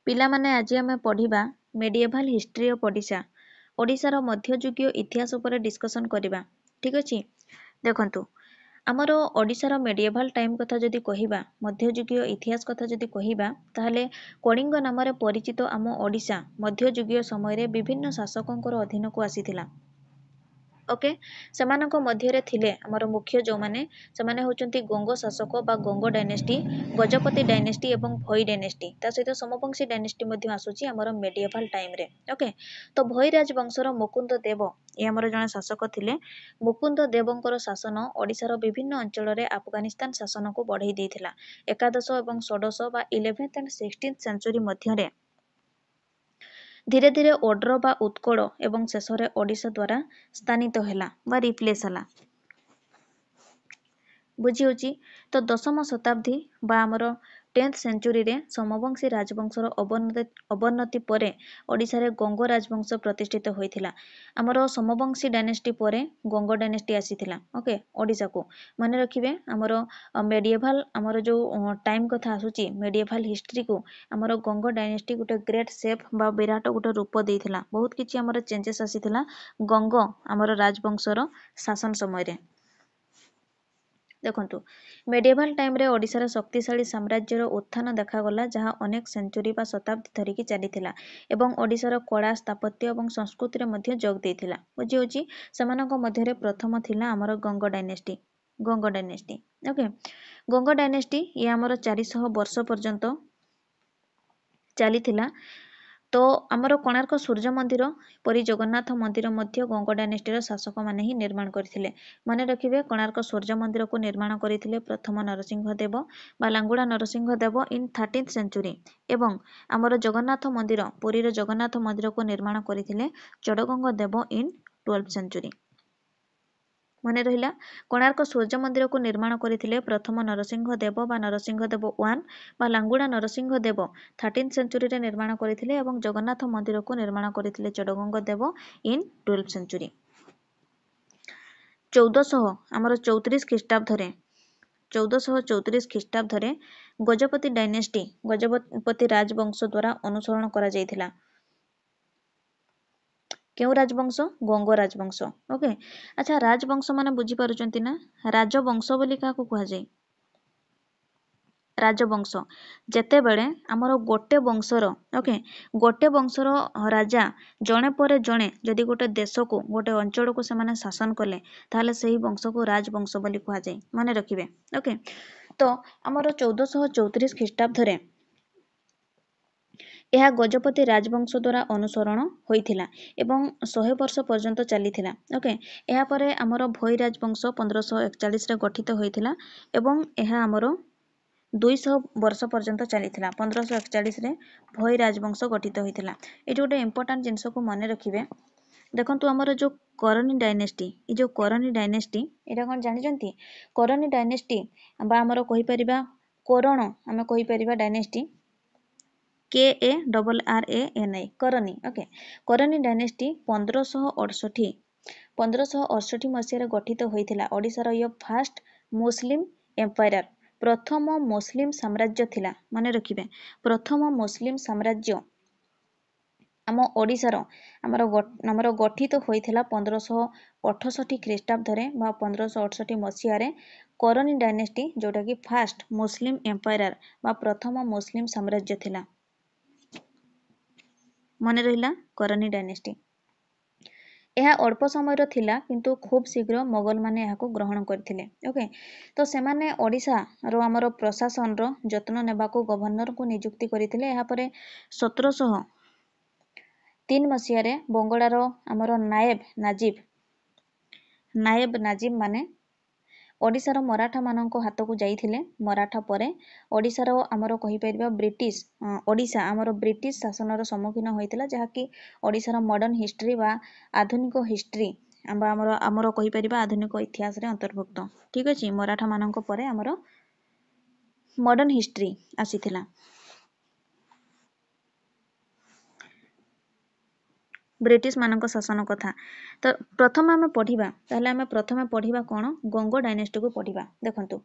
ପିଲାମାନେ ଆଜି ଆମେ ପଢ଼ିବା ମେଡିଏଭାଲ ହିଷ୍ଟ୍ରି ଅଫ୍ ଓଡ଼ିଶା। ଓଡ଼ିଶାର ମଧ୍ୟଯୁଗୀୟ ଇତିହାସ ଉପରେ ଡିସ୍କସନ୍ କରିବା। ଠିକ୍ ଅଛି, ଦେଖନ୍ତୁ ଆମର ଓଡ଼ିଶାର ମେଡିଏଭାଲ ଟାଇମ୍ କଥା ଯଦି କହିବା, ମଧ୍ୟଯୁଗୀୟ ଇତିହାସ କଥା ଯଦି କହିବା, ତାହେଲେ କଳିଙ୍ଗ ନାମରେ ପରିଚିତ ଆମ ଓଡ଼ିଶା ମଧ୍ୟଯୁଗୀୟ ସମୟରେ ବିଭିନ୍ନ ଶାସକଙ୍କର ଅଧୀନକୁ ଆସିଥିଲା। ଓକେ, ସେମାନଙ୍କ ମଧ୍ୟରେ ଥିଲେ ଆମର ମୁଖ୍ୟ ଯେଉଁମାନେ, ସେମାନେ ହେଉଛନ୍ତି ଗଙ୍ଗ ଶାସକ ବା ଗଙ୍ଗ ଡାଇନେଷ୍ଟି, ଗଜପତି ଡାଇନେଷ୍ଟି ଏବଂ ଭୋଇ ଡାଇନେଷ୍ଟି। ତା ସହିତ ସମବଂଶୀ ଡାଇନେଷ୍ଟି ମଧ୍ୟ ଆସୁଛି ଆମର ମେଡିଏଭାଲ ଟାଇମ୍ରେ। ଓକେ, ତ ଭୋଇ ରାଜବଂଶର ମୁକୁନ୍ଦ ଦେବ ଏ ଆମର ଜଣେ ଶାସକ ଥିଲେ। ମୁକୁନ୍ଦ ଦେବଙ୍କର ଶାସନ ଓଡ଼ିଶାର ବିଭିନ୍ନ ଅଞ୍ଚଳରେ ଆଫଗାନିସ୍ତାନ ଶାସନକୁ ବଢ଼େଇ ଦେଇଥିଲା। ଏକାଦଶ ଏବଂ ଷୋଡ଼ଶ ବା 11th and 16th ସେଞ୍ଚୁରୀ ମଧ୍ୟରେ ଧୀରେ ଧୀରେ ଓଡ୍ର ବା ଉତ୍କଳ ଏବଂ ଶେଷରେ ଓଡ଼ିଶା ଦ୍ୱାରା ସ୍ଥାନିତ ହେଲା ବା ରିପ୍ଲେସ୍ ହେଲା। ବୁଝିହେଉଛି, ତ ଦଶମ ଶତାବ୍ଦୀ ବା ଆମର 10th ସେଞ୍ଚୁରୀରେ ସମବଂଶୀ ରାଜବଂଶର ଅବନତି ପରେ ଓଡ଼ିଶାରେ ଗଙ୍ଗ ରାଜବଂଶ ପ୍ରତିଷ୍ଠିତ ହୋଇଥିଲା। ଆମର ସମବଂଶୀ ଡାଇନେଷ୍ଟି ପରେ ଗଙ୍ଗ ଡାଇନେଷ୍ଟି ଆସିଥିଲା। ଓକେ, ଓଡ଼ିଶାକୁ ମନେ ରଖିବେ, ଆମର ମେଡିଏଭାଲ ଆମର ଯେଉଁ ଟାଇମ୍ କଥା ଆସୁଛି, ମେଡିଏଭାଲ ହିଷ୍ଟ୍ରିକୁ ଆମର ଗଙ୍ଗ ଡାଇନେଷ୍ଟି ଗୋଟେ ଗ୍ରେଟ୍ ସେପ୍ ବା ବିରାଟ ଗୋଟେ ରୂପ ଦେଇଥିଲା। ବହୁତ କିଛି ଆମର ଚେଞ୍ଜେସ୍ ଆସିଥିଲା ଗଙ୍ଗ ଆମର ରାଜବଂଶର ଶାସନ ସମୟରେ। ଦେଖନ୍ତୁ, ମେଡିଏଭାଲ ଟାଇମ୍ରେ ଓଡ଼ିଶାର ଶକ୍ତିଶାଳୀ ସାମ୍ରାଜ୍ୟର ଉତ୍ଥାନ ଦେଖାଗଲା, ଯାହା ଅନେକ ସେଞ୍ଚୁରୀ ବା ଶତାବ୍ଦୀ ଧରିକି ଚାଲିଥିଲା ଏବଂ ଓଡ଼ିଶାର କଳା, ସ୍ଥାପତ୍ୟ ଏବଂ ସଂସ୍କୃତିରେ ମଧ୍ୟ ଯୋଗ ଦେଇଥିଲା। ବୁଝିହେଉଛି, ସେମାନଙ୍କ ମଧ୍ୟରେ ପ୍ରଥମ ଥିଲା ଆମର Ganga dynasty. Ganga dynasty, okay, Ganga dynasty ଇଏ ଆମର 400 ବର୍ଷ ପର୍ଯ୍ୟନ୍ତ ଚାଲିଥିଲା। ତ ଆମର କୋଣାର୍କ ସୂର୍ଯ୍ୟ ମନ୍ଦିର ପରି ଜଗନ୍ନାଥ ମନ୍ଦିର ମଧ୍ୟ ଗଙ୍ଗ ଡାଇନେଷ୍ଟିର ଶାସକମାନେ ହିଁ ନିର୍ମାଣ କରିଥିଲେ। ମନେ ରଖିବେ, କୋଣାର୍କ ସୂର୍ଯ୍ୟ ମନ୍ଦିରକୁ ନିର୍ମାଣ କରିଥିଲେ ପ୍ରଥମ ନରସିଂହ ଦେବ ବା ଲାଙ୍ଗୁଳା ନରସିଂହ ଦେବ ଇନ୍ 13th ସେଞ୍ଚୁରୀ ଏବଂ ଆମର ଜଗନ୍ନାଥ ମନ୍ଦିର, ପୁରୀର ଜଗନ୍ନାଥ ମନ୍ଦିରକୁ ନିର୍ମାଣ କରିଥିଲେ ଚୋଡ଼ଗଙ୍ଗ ଦେବ ଇନ୍ 12th ସେଞ୍ଚୁରୀ। ମନେ ରହିଲା, କୋଣାର୍କ ସୂର୍ଯ୍ୟ ମନ୍ଦିରକୁ ନିର୍ମାଣ କରିଥିଲେ ପ୍ରଥମ ନରସିଂହ ଦେବ ବା ନରସିଂହ ଦେବ 1 ବା ଲାଙ୍ଗୁଳା ନରସିଂହ ଦେବ 13th ସେଞ୍ଚୁରୀରେ ନିର୍ମାଣ କରିଥିଲେ ଏବଂ ଜଗନ୍ନାଥ ମନ୍ଦିରକୁ ନିର୍ମାଣ କରିଥିଲେ ଚୋଡ଼ଗଙ୍ଗ ଦେବ ଇନ୍ 12th ସେଞ୍ଚୁରୀ। 1434 ଖ୍ରୀଷ୍ଟାବ୍ଦରେ 1434 ଖ୍ରୀଷ୍ଟାବ୍ଦରେ ଗଜପତି ଡାଇନେଷ୍ଟି, ଗଜପତି ରାଜବଂଶ ଦ୍ୱାରା ଅନୁସରଣ କରାଯାଇଥିଲା। କେଉଁ ରାଜବଂଶ? ଗଙ୍ଗ ରାଜବଂଶ। ଓକେ, ଆଚ୍ଛା, ରାଜବଂଶ ମାନେ ବୁଝିପାରୁଛନ୍ତି ନା? ରାଜବଂଶ ବୋଲି କାହାକୁ କୁହାଯାଏ? ରାଜବଂଶ ଯେତେବେଳେ ଆମର ଗୋଟେ ବଂଶର, ଓକେ, ଗୋଟେ ବଂଶର ରାଜା ଜଣେ ପରେ ଜଣେ ଯଦି ଗୋଟେ ଦେଶକୁ, ଗୋଟେ ଅଞ୍ଚଳକୁ ସେମାନେ ଶାସନ କଲେ, ତାହେଲେ ସେହି ବଂଶକୁ ରାଜବଂଶ ବୋଲି କୁହାଯାଏ। ମନେ ରଖିବେ। ଓକେ, ତ ଆମର 1434 ଖ୍ରୀଷ୍ଟାବ୍ଦରେ ଏହା ଗଜପତି ରାଜବଂଶ ଦ୍ୱାରା ଅନୁସରଣ ହୋଇଥିଲା ଏବଂ 100 ବର୍ଷ ପର୍ଯ୍ୟନ୍ତ ଚାଲିଥିଲା। ଓକେ, ଏହାପରେ ଆମର ଭୋଇ ରାଜବଂଶ 1541ରେ ଗଠିତ ହୋଇଥିଲା ଏବଂ ଏହା ଆମର 200 ବର୍ଷ ପର୍ଯ୍ୟନ୍ତ ଚାଲିଥିଲା। 1541ରେ ଭୋଇ ରାଜବଂଶ ଗଠିତ ହୋଇଥିଲା। ଏଠି ଗୋଟେ ଇମ୍ପୋର୍ଟାଣ୍ଟ ଜିନିଷକୁ ମନେ ରଖିବେ। ଦେଖନ୍ତୁ, ଆମର ଯେଉଁ କରନି ଡାଇନେଷ୍ଟି, ଏ ଯେଉଁ କରନି ଡାଇନେଷ୍ଟି, ଏଇଟା କ'ଣ ଜାଣିଛନ୍ତି? କରନି ଡାଇନେଷ୍ଟି ବା ଆମର କହିପାରିବା କୋରଣ, ଆମେ କହିପାରିବା ଡାଇନେଷ୍ଟି KARRANI, କରନି। ଓକେ, କରନି ଡାଇନେଷ୍ଟି 1568 ମସିହାରେ ଗଠିତ ହୋଇଥିଲା। ଓଡ଼ିଶାର ଇଏ ଫାଷ୍ଟ ମୁସଲିମ ଏମ୍ପାୟାର, ପ୍ରଥମ ମୁସଲିମ ସାମ୍ରାଜ୍ୟ ଥିଲା। ମନେ ରଖିବେ, ପ୍ରଥମ ମୁସଲିମ ସାମ୍ରାଜ୍ୟ ଆମ ଓଡ଼ିଶାର ଆମର ଗଠିତ ହୋଇଥିଲା 1568 ଖ୍ରୀଷ୍ଟାବ୍ଦରେ ବା 1568 ମସିହାରେ। କରନି ଡାଇନେଷ୍ଟି ଯେଉଁଟାକି ଫାଷ୍ଟ ମୁସଲିମ ଏମ୍ପାୟାର ବା ପ୍ରଥମ ମୁସଲିମ ସାମ୍ରାଜ୍ୟ ଥିଲା। ମନେ ରହିଲା, କରନି ଡାଇନେଷ୍ଟି। ଏହା ଅଳ୍ପ ସମୟର ଥିଲା, କିନ୍ତୁ ଖୁବ୍ ଶୀଘ୍ର ମୋଗଲମାନେ ଏହାକୁ ଗ୍ରହଣ କରିଥିଲେ। ଓକେ, ତ ସେମାନେ ଓଡ଼ିଶାର ଆମର ପ୍ରଶାସନର ଯତ୍ନ ନେବାକୁ ଗଭର୍ଣ୍ଣରଙ୍କୁ ନିଯୁକ୍ତି କରିଥିଲେ। ଏହାପରେ 1703 ମସିହାରେ ବଙ୍ଗଳାର ଆମର ନାଏବ ନାଜିବ ମାନେ ଓଡ଼ିଶାର ମରାଠାମାନଙ୍କ ହାତକୁ ଯାଇଥିଲେ। ମରାଠା ପରେ ଓଡ଼ିଶାର ଆମର କହିପାରିବା ଓଡ଼ିଶା ଆମର ବ୍ରିଟିଶ ଶାସନର ସମ୍ମୁଖୀନ ହୋଇଥିଲା, ଯାହାକି ଓଡ଼ିଶାର ମଡର୍ଣ୍ଣ ହିଷ୍ଟ୍ରି ବା ଆଧୁନିକ ହିଷ୍ଟ୍ରି ବା ଆମର କହିପାରିବା ଆଧୁନିକ ଇତିହାସରେ ଅନ୍ତର୍ଭୁକ୍ତ। ଠିକ୍ ଅଛି, ମରାଠାମାନଙ୍କ ପରେ ଆମର ମଡର୍ଣ୍ଣ ହିଷ୍ଟ୍ରି ଆସିଥିଲା। ବ୍ରିଟିଶ ମାନଙ୍କ ଶାସନ କଥା ତ ପ୍ରଥମେ ଆମେ ପଢ଼ିବା, ତାହେଲେ ଆମେ ପ୍ରଥମେ ପଢ଼ିବା କ'ଣ? ଗଙ୍ଗ ଡାଇନେଷ୍ଟିକୁ ପଢ଼ିବା। ଦେଖନ୍ତୁ,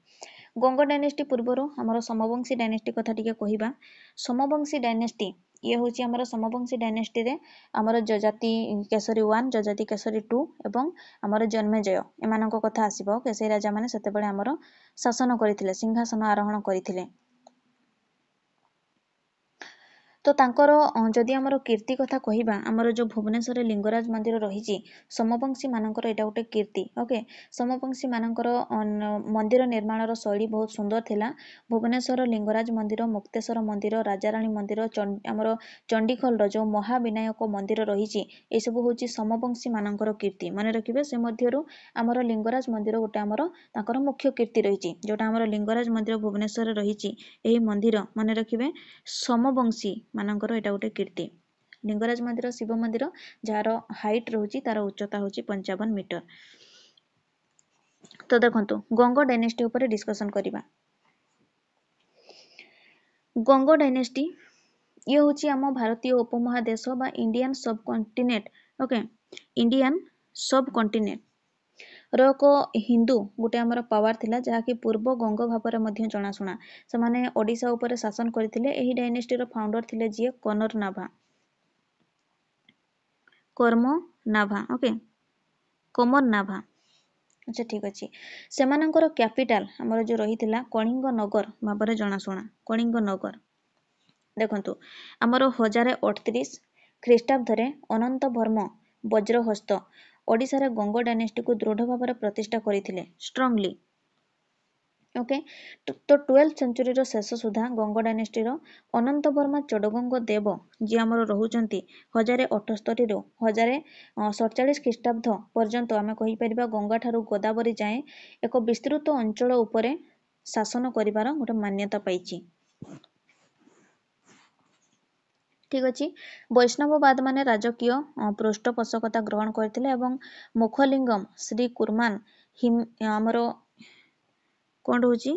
ଗଙ୍ଗ ଡାଇନେଷ୍ଟି ପୂର୍ବରୁ ଆମର ସମବଂଶୀ ଡାଇନେଷ୍ଟି କଥା ଟିକେ କହିବା। ସମବଂଶୀ ଡାଇନେଷ୍ଟି ये हूँ आमर सोमवंशी डायनेस्टी रे आमर जजाति केसरी 1 जजाति केसरी 2 एवं आमर जन्मेजय एमानक कथा आसीबो के से राजा माने सेतेबेले आमर शासन करथिले सिंहासन आरोहण करथिले। तो तांकर जदि आमर कीर्ति कथा कहिबा आमर जो भुवनेश्वर लिंगराज मंदिर रही सोमवंशी मानकर एटा गोटे कीर्ति। ओके सोमवंशी मानकर मंदिर निर्माण शैली बहुत सुंदर थिला। भुवनेश्वर लिंगराज मंदिर मुक्तेश्वर मंदिर राजाराणी मंदिर आमर चंडीखोल जो महाविनायक मंदिर रही ए सब हूँ सोमवंशी मानकर कीर्ति मन रखिए से मध्यरु आमर लिंगराज मंदिर गोटे आमर तांकर मुख्य कीर्ति रही जोटा आमर लिंगराज मंदिर भुवनेश्वर रही मंदिर मन रखिए सोमवंशी मानकर एटा गोटे कीर्ति। लिंगराज मंदिर शिव मंदिर जार हाइट रोची तार उच्चता होची 55 मीटर। तो देखंतु गंग डायनेस्टी ऊपर डिस्कशन करिबा। गंग डायनेस्टी ये होची आम भारतीय उपमहादेश बा इंडियन सब कॉन्टिनेंट। ओके इंडियन सब कॉन्टिनेंट रोको हिंदू गोटे आमर पावर थिला जहाँकि पूर्व गंग भापर मध्य जनाशुना से माने ओडिशा ऊपर शासन करथिले। एही डायनेस्टी रो फाउंडर थिले जिए कनर नाभा कर्म नाभा। ओके कमर नाभा अच्छा ठीक अच्छे से कैपिटाल आमर जो रही कलिंग नगर भाव जनाशुना कलिंग नगर। देखंतु आमर 1038 ख्रीष्टाब्द अनंत वर्म वज्रहस्त ओडिशा रे गंग डायनेस्टी को दृढ़ भाव प्रतिष्ठा करथिले स्ट्रांगली। ओके तो 12th सेंचुरी रो शेष सुधा गंग डायनेस्टी रो अनंत वर्मा चोडगंग देव जी आमर रहउचंती 1078 रो 1047 ख्रीष्टाब्द पर्यंत आमे कहि परिबा गंगा ठारू गोदावरी जाए एक विस्तृत अंचल उपरे शासन करिवार गोटे मान्यता पाइछि। ठीक अच्छे वैष्णववाद माने राजकीय पृष्ठपोषकता ग्रहण करथिले एवं मुखलिंगम श्री कुर्मान हिम आमर कौन रोची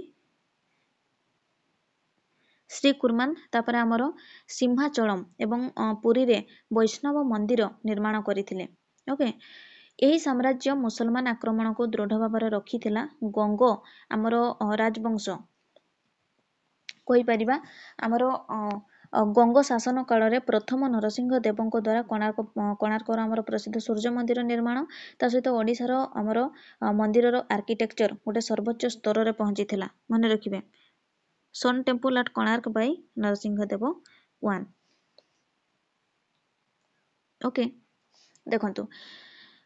श्री कुर्मान तापर आमर सिंहाचलम एवं पुरी रे वैष्णव मंदिर निर्माण करथिले। ओके यही साम्राज्य मुसलमान आक्रमण को दृढ़ भाव रखिथिला। गंग आमर राजवंश कहि परिबा आमर गंग शासन काल रे प्रथम नरसिंह देवଙ୍କ द्वारा कोणार्क आमर प्रसिद्ध सूर्य मंदिर निर्माण ता सहित ओडिशार आमर मंदिर आर्किटेक्चर गोटे सर्वोच्च स्तर रे पहुंची थिला मन रखिबे sun temple at Konark by Narasimha Deva 1। Okay देखंतु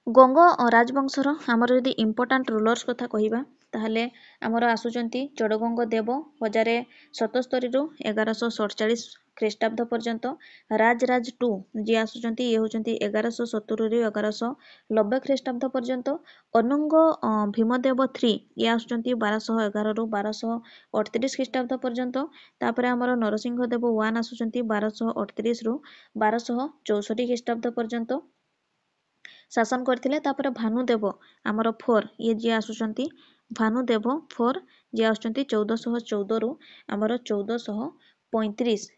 गंग राजवंशर आमर यदि इंपोर्टेंट रूलर्स कथा कहिबा ताहले आमर आसुचंती चोडगंग देव 1077 रु 1147 ख्रीष्टाब्द पर्यंत राजराज 2 जी आसुचंती ये होचंती 1170 रु 1190 ख्रीष्टाब्द पर्यंत अनुंग भीमदेव 3 ये आसुचंती 1211 रु 1238 ख्रीष्टाब्द पर्यंत तापरे आमर नरसिंह देव 1 आसुचंती 1238 रु 1264 ख्रीष्टाब्द पर्यंत शासन करथिले। तापर भानुदेव आमर 4 ये जी आसुचंती भानुदेव 4 जी आसुचंती 1414 रु आमर 1435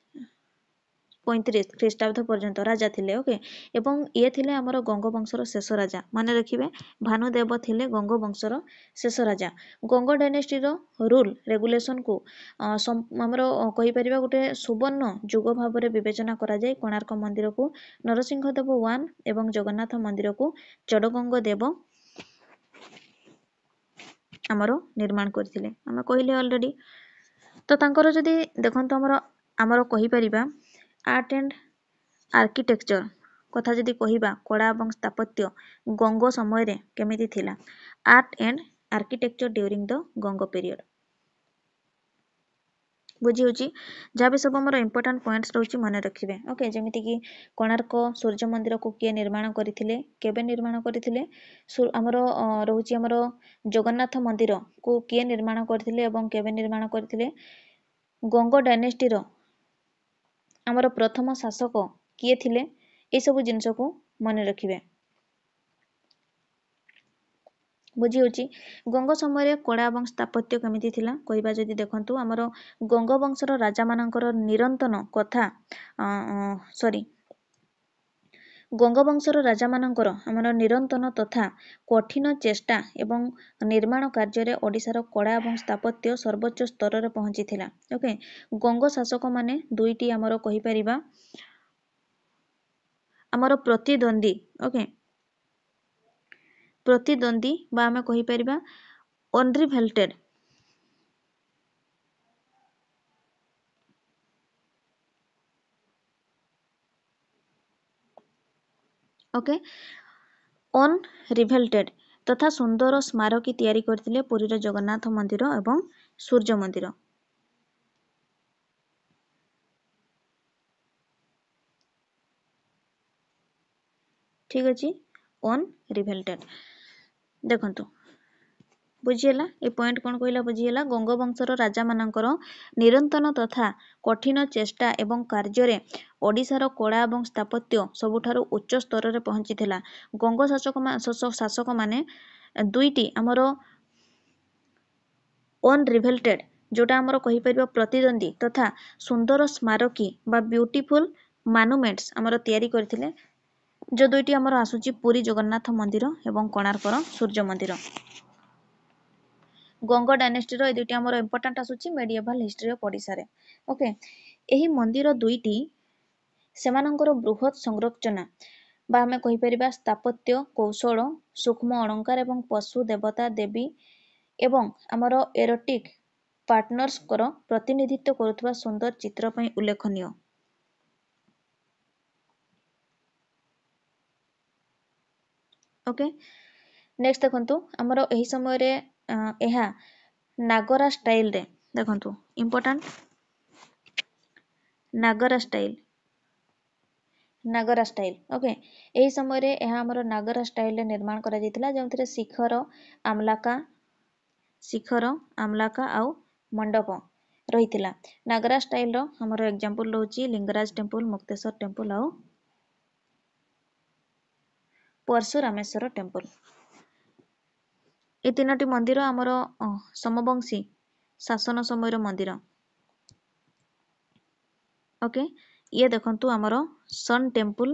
ख्रीष्टाब्द पर्यंत राजा थिले। ओके एवं ये थिले आमर गंग वंशर शेष राजा माने रखिबे भानुदेव थिले गंग वंशर शेष राजा। गंग डायनेस्टी रो रूल रेगुलेशन को आमर कहि परिबा गोटे सुवर्ण जुग भाव रे विवेचना करा जाय। कोणार्क मंदिर को नरसिंह देव 1 एवं जगन्नाथ मंदिर को चोडगंग देव आमर निर्माण करथिले आमे कहिले ऑलरेडी। तो तांकर जदि देखंत आमर कहि परिबा आर्ट एंड आर्किटेक्चर कथा जदि कहिबा कला एवं स्थापत्य गंग समय रे केमिति थिला art and architecture during the Ganga period बुझी होची जहाँ भी सब आमर इंपोर्टेंट पॉइंट्स रहउची मने रखिबे। ओके जेमिति कि कोणार्क सूर्य मंदिर को किए निर्माण करथिले केबे निर्माण करथिले आमर रहउची आमर जगन्नाथ मंदिर को किए निर्माण करथिले एवं केबे निर्माण करथिले गंग डायनेस्टी रो आमर प्रथम शासक किए थिले ए सब जिंस को मने रखिबे बुझी होची। गंग समय कला एवं स्थापत्य केमिति थिला कहिबा जदि देखंतु आमर गंग वंशर राजा मानकर निरंतन कथा सॉरी गंग वंशर राजा मानकर आमर निरंतन तथा कठिन चेष्टा एवं निर्माण कार्य ओडिशार कला एवं स्थापत्य सर्वोच्च स्तर रे पहुंची थिला। ओके गंग शासक माने दुईटी आमर कहि परिबा ଆମର ପ୍ରତିଦ୍ୱନ୍ଦ୍ୱୀ ओके प्रतिद्वंदी बा आमे कहि परिबा अनरिभल्टेड ओके अनरिभल्टेड तथा सुंदर स्मारकी तैयारी करथिले पुरीर जगन्नाथ मंदिर एवं सूर्य मंदिर। ठीक अछि अनरिभल्टेड देखंतु बुझिएला ए पॉइंट कोन कहला बुझिएला गंगवंशर राजा मानकर निरंतन तथा कठिन चेष्टा एवं कार्य ओडिशार कला एवं स्थापत्य सबुठारु उच्च स्तर रे पहुंचीथिला। गंग शासक माने दुईटी आमर अनरिभल्टेड जोटा आमर कहि परिबा प्रतिद्वंदी तथा सुंदर स्मारकी बा ब्यूटीफुल मॉन्यूमेंट्स आमर तयारी करथिले जो दुईटी आमर आसुची पुरी जगन्नाथ मंदिर एवं कोणार्कर सूर्य मंदिर। गंग डायनेस्टी रो ए दुईटी आमर इंपोर्टेंट आसुची मेडिएवल हिस्ट्री ऑफ ओडिसा रे ओके एही मंदिर दुईटी सेमानंकर बृहत संरचना बा आमे कहि परिबा स्थापत्य कौशल सूक्ष्म अलंकार एवं पशु देवता देवी एवं आमर एरोटिक पार्टनर्स कर प्रतिनिधित्व करुवा सुंदर चित्र पई उल्लेखनीय। ओके नेक्स्ट देखंतु आमर एही समय रे एहा नागरा स्टाइल रे देखंतु इंपोर्टेंट नागरा स्टाइल ओके एही समय रे एहा आमर नागरा स्टाइल रे निर्माण करा जैतिला जेमथिरे शिखर आमलाका आउ मंडप रहितिला। नागरा स्टाइल रो हमर एग्जांपल रहउची लिंगराज टेंपल मुक्तेश्वर टेंपल आउ परशुरामेश्वर टेंपल ए तीनोटी मंदिर आमर समवंशी शासन समय मंदिर। ओके ये देखंतु आमर sun temple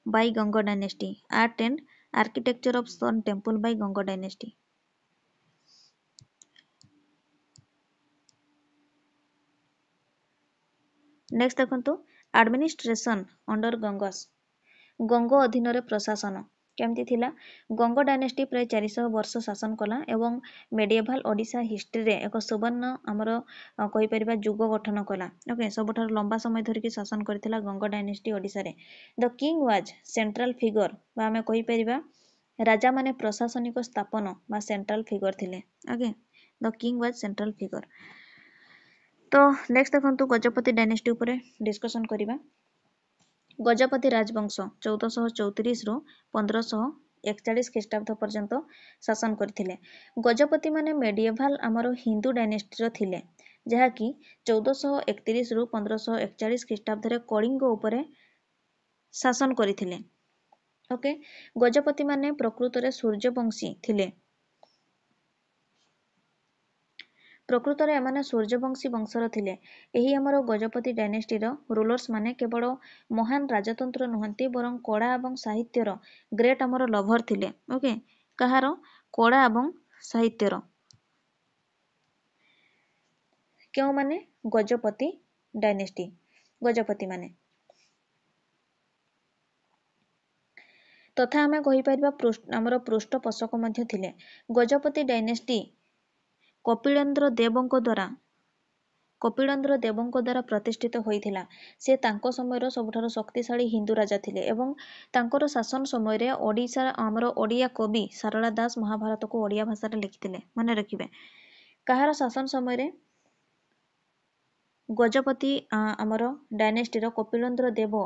by Ganga dynasty art and architecture of sun temple by Ganga dynasty. Next देखंतु एडमिनिस्ट्रेशन अंडर गंगस गंग अधीन रे प्रशासन केमती थिला गंग डायनेस्टी प्राय 400 वर्ष शासन कला एवं मेडिएवल ओडिशा हिस्ट्री रे एक सुवर्ण आमर कहि परिबा युग गठन कला ओके सबठार लंबा समय धरि के शासन करथिला गंग डायनेस्टी ओडिशा रे। The king was central figure बा हमें कहि परिबा राजा माने प्रशासनिक स्थापन बा सेंट्रल फिगर थिले okay the king was central figure. तो नेक्स्ट देखंतु गजपति डायनेस्टी ऊपर डिस्कशन करिबा। गजपति राजवंश 1434 रु 1541 ख्रीष्टाब्द पर्यंत शासन करथिले। गजपति माने मेडिएवल आमर हिंदू डायनेस्टी रो थिले जहा कि 1431 रु 1541 ख्रीष्टाब्द रे कलिंग ऊपर शासन करथिले। ओके गजपति माने प्रकृत रे सूर्यवंशी थिले प्रकृत रे एमाने सूर्यवंशी वंशर थिले। एही हमर गजपति डायनेस्टी रो रूलर्स माने केवल महान राजतंत्र नुहंती बरं कला एवं साहित्यर ग्रेट हमर लभर थिले ओके कहार कला एवं साहित्यर क्यों माने गजपति डायनेस्टी गजपति माने तथा आमे कहि परिबा हमर पृष्ठपोषक मध्य थिले। गजपति डायनेस्टी कपिलेन्द्र देवଙ୍କ द्वारा प्रतिष्ठित होइथिला। से तांको समयर सबठार शक्तिशाली हिंदू राजा थिले एवं तांकर शासन समय रे ओडिशा हमर ओडिया कवि सारला दास महाभारत को ओडिया भाषा रे लिखिथिले माने रखिबे। कहार शासन समय रे गजपति हमर डायनेस्टी रो कपिलेन्द्र देव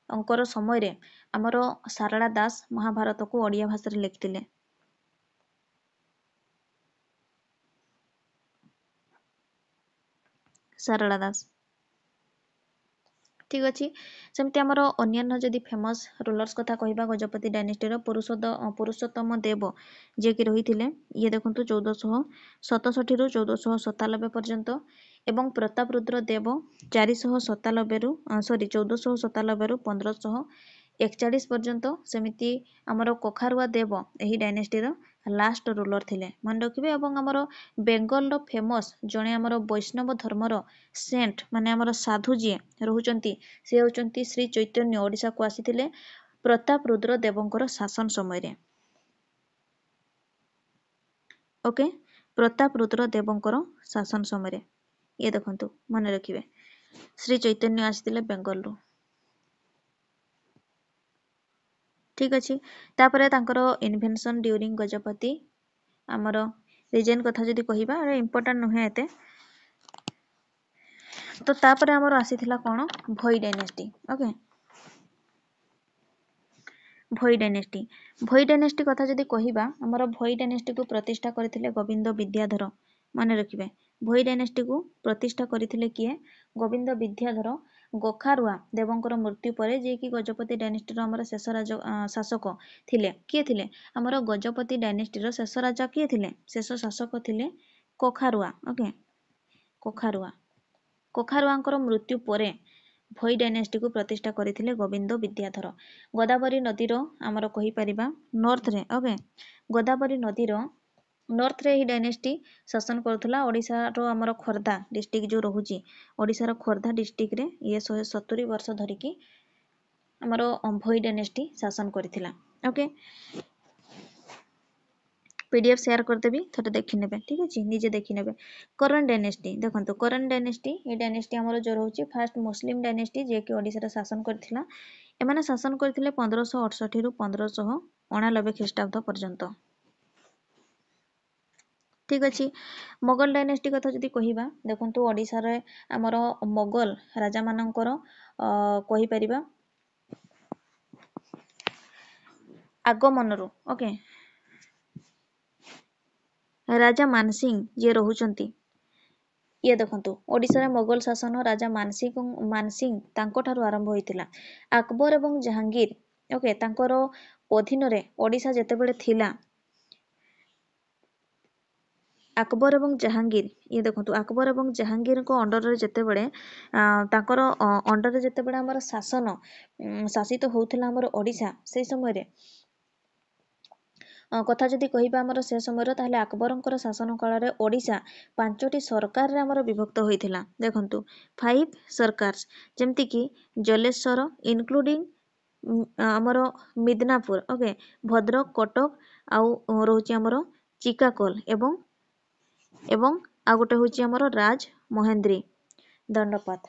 अंकर समय रे हमर सारला दास महाभारत को ओडिया भाषा रे लिखिथिले। सारला दास ठीक अच्छी सेमती आमर अन्य जदि फेमस रूलर्स कथा कहबा गजपति डायनेस्टी रो पुरुषोत्तम देव जे कि रही ये देखु 1467 रु 1497 पर्यंत एवं प्रतापरुद्र देव 497 रु 1497 रु 1541 पर्यंत सेमिति आमर कखारुआ देव एही डायनेस्टी रो लास्ट रूलर थिले मन रखिबे। एवं हमर बेंगल रो फेमस जणे हमर वैष्णव धर्मर सेंट माने हमर साधु जी रहुचंती से होचंती श्री चैतन्य ओडिशा को आसीथिले प्रताप रुद्र देवंकर शासन समय रे। ओके प्रताप रुद्र देवंकर शासन समय रे ये देखंतु मन रखिबे श्री चैतन्य आसीथिले बेंगल रो। ठीक अछि तापरे तांकर इन्वेंशन ड्यूरिंग गजपति आमर रीजन कथा जदि कहिबा इम्पोर्टेंट नुहे एते। तो तापरे आमर आसीथिला कोन भोई डायनेस्टी। ओके भोई डायनेस्टी कथा जदि कहिबा आमर भोई डायनेस्टी को प्रतिष्ठा करथिले गोविंद विद्याधर मन रखिबे। भोई डायनेस्टी को प्रतिष्ठा करथिले किए गोविंद विद्याधर गोखारुआ देवंकर मृत्यु परे जे कि गजपति डायनेस्टी रो हमर शेष राजा शासक थिले किए थिले हमर गजपति डायनेस्टी रो शेष राजा किए थिले शेष शासक थिले कोखारुआ। ओके कोखारुआंकर मृत्यु परे भोई डायनेस्टी को प्रतिष्ठा करथिले गोविंद विद्याधर। गोदावरी नदी रो हमर कहि परिबा नॉर्थ रे। ओके गोदावरी नदी रो नॉर्थ रे ही डायनेस्टी शासन करथला ओडिसा रो हमर खोर्धा डिस्ट्रिक्ट जो रहुची ओडिसा रो खोर्धा डिस्ट्रिक्ट रे ये 170 वर्ष धरि की हमर भोई डायनेस्टी शासन करथिला। ओके पीडीएफ शेयर कर देबी थोड़े देखि नेबे। ठीक अछि निजे देखि नेबे। करण डायनेस्टी देखंतु करण डायनेस्टी ये डायनेस्टी हमर जो रहउची फर्स्ट मुस्लिम डायनेस्टी जे कि ओडिसा रे शासन करथिला। एमाने शासन करथिले 1568 रु 1589 ख्रीष्टाब्द पर्यंत। ठीक अछि मोगल डायनेस्टी कथा जदि कहिबा देखंतु ओडिसा रे हमर मोगल राजा मानकर कहि परिबा आगमनरु। ओके राजा मानसिंह जे रहुचंती ये देखंतु ओडिसा रे मोगल शासन राजा मानसिंह तांको ठारु आरंभ होइतिला। अकबर एवं जहांगीर ओके तांकर अधीन रे ओडिसा जेतेबेले थिला अकबर एवं जहांगीर ये देखंतु अकबर एवं जहांगीर को अंडर रे जेतेबेले तांकर अंडर रे जेतेबेले हमर शासन शासित होउथिला हमर ओडिसा से समय रे कथा जदि कहिबा हमर से समय ताहले अकबरंकर शासन काल रे ओडिसा 5टी सरकार रे हमर विभक्त होइथिला। देखंतु 5 सरकार्स जेमति कि जलेश्वर इंक्लूडिंग हमर मिदनापुर। ओके भद्रक कटक आउ रहउची हमर चिकाकोल एवं आ गोटे होची हमर राज महेंद्री दंडपात।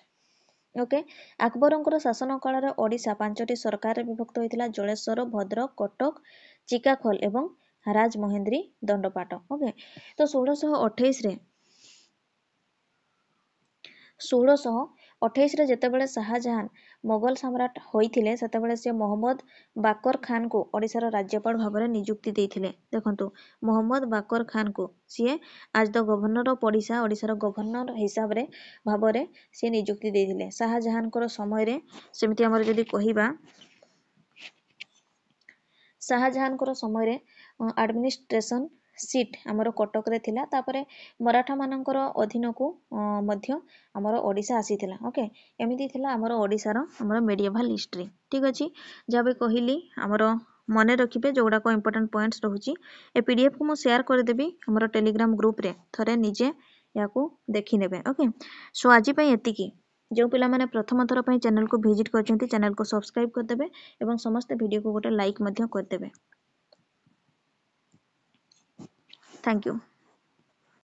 ओके अकबरंकर शासन काल रे ओडिसा 5टी सरकार रे विभक्त होइथिला जलेश्वर भद्रक कटक चिकाखोल एवं राज महेंद्री दंडपाट। ओके तो 1628 रे जेतेबेले शाहजहां मोगल सम्राट होइथिले सेतेबेले से मोहम्मद बाकर खान को ओडिसा रो राज्यपाल भाबरे नियुक्ति देइथिले। देखंतु मोहम्मद बाकर खान को सिए आज the governor of Odisha Odisha रो गवर्नर हिसाब रे भाबरे से नियुक्ति देइथिले। शाहजहां को समय रे सेमिति हमर जदि कहिबा शाहजहां को समय रे एडमिनिस्ट्रेशन सीट हमर कटक रे थिला तापरे मराठा मानकर अधीन को मध्य हमर ओडिसा आसीथिला। ओके एमिति थिला हमर ओडिसा रो हमर मेडिएवल हिस्ट्री। ठीक अछि जाबे कहिली हमर मने रखिबे जोडा को इंपोर्टेंट पॉइंट्स रहउची ए पीडीएफ को मो शेयर कर देबी हमर टेलीग्राम ग्रुप रे थरे निजे याकू देखि नेबे। ओके सो आजि पई एतिकी जो पिला माने प्रथम थर पई चैनल को विजिट करछंती चैनल को सब्सक्राइब कर देबे एवं समस्त वीडियो को गोटे लाइक मध्य कर देबे। Thank you.